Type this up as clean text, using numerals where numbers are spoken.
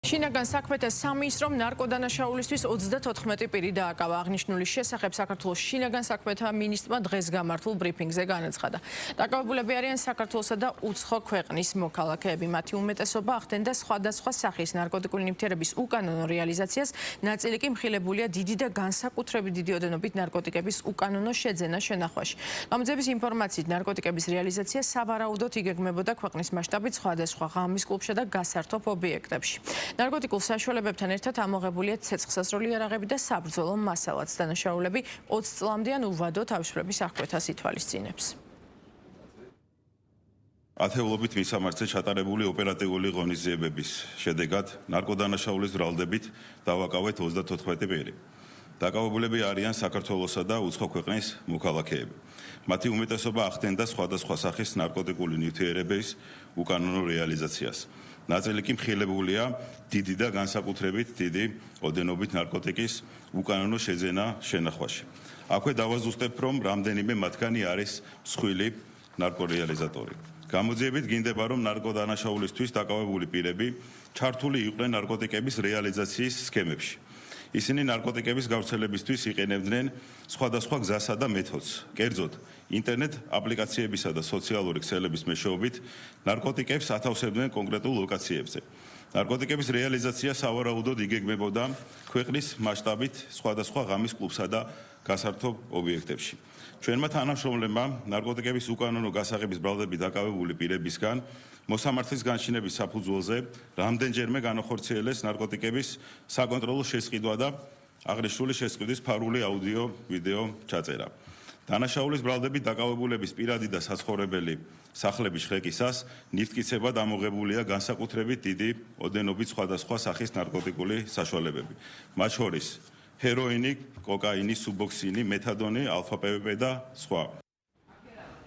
შინაგან საქმეთა სამინისტრომ ნარკოდანაშაულისთვის 34 პირი დააკავა. აღნიშნული შესახებ საქართველოს შინაგან საქმეთა მინისტრმა დღეს გამართულ ბრიფინგზე განაცხადა. დაკავებულები არიან საქართველოსა და უცხო ქვეყნის მოქალაქეები. მათი უმეტესობა ახდენდა სხვადასხვა სახის ნარკოტიკული ნივთიერების უკანონო რეალიზაციას, ნაწილი კი მხილებულია დიდი და განსაკუთრებით დიდი ოდენობით ნარკოტიკების უკანონო შეძენა შენახვაში. გამოძიების ინფორმაციით, ნარკოტიკების რეალიზაცია სავარაუდოდ იგეგმებოდა ქვეყნის მასშტაბით სხვადასხვა ღამის კლუბსა და გასართობ ობიექტებში. ნარკოტიკულ საშუალებებთან ერთად ამოღებულია ცეცხლსასროლი იარაღები და საბრძოლო მასალაც. დანაშაულები 20 წლამდე ან უვადო თავისუფლების აღკვეთას ითვალისწინებს. ათეულობით მისამართზე ჩატარებული ოპერატიული ღონისძიებების შედეგად ნარკოდანაშაულის ბრალდებით დავაკავეთ 34 პირი. დაკავებულები არიან საქართველოსა და უცხო ქვეყნის მოქალაქეები. მათი უმეტესობა ახდენდა სხვადასხვა სახის ნარკოტიკული ნივთიერების უკანონო რეალიზაციას. ნაწილი კი მხილებულია დიდი და განსაკუთრებით დიდი ოდენობით ნარკოტიკის უკანონო შეძენა შენახვაში. აქვე დავაზუსტებ, რომ რამდენიმე მათგანი არის მსხვილი ნარკორეალიზატორი. გამოძიებით გინდება, რომ ნარკოდანაშაულისთვის დაკავებული პირები ჩართული იყვნენ ნარკოტიკების რეალიზაციის სქემებში. ისინი ნარკოტიკების გავრცელებისთვის იყენებდნენ სხვადასხვა გზასა და მეთოდს. კერძოდ, ინტერნეტ აპლიკაციებისა და სოციალური ქსელების მეშვეობით ნარკოტიკებს ათავსებდნენ კონკრეტულ ლოკაციებზე. ნარკოტიკების რეალიზაცია სავარაუდოდ იგეგმებოდა ქვეყნის მასშტაბით სხვადასხვა ღამის კლუბსა და გასართობ ობიექტებში. ჩვენმა თანამშრომლებმა ნარკოტიკების უკანონო გასაღების ბრალდებით დაკავებული პირებისგან მოსამართლის განშინების საფუძველზე რამდენჯერმე განახორციელეს ნარკოტიკების საკონტროლო შესყიდვა და აღნიშნული შესყიდვის ფარული აუდიო-ვიდეო ჩაწერა. დანაშაულის ბრალდებით დაკავებულების პირადი და საცხოვრებელი სახლების შრეკისას ნივთკიცებად ამოღებულია განსაკუთრებით დიდი ოდენობით სხვადასხვა სახის ნარკოტიკული საშუალებები. მათ შორის ჰეროინი, კოკაინი, სუბოქსინი, მეთადონი, ალფა-პვპ და სხვა.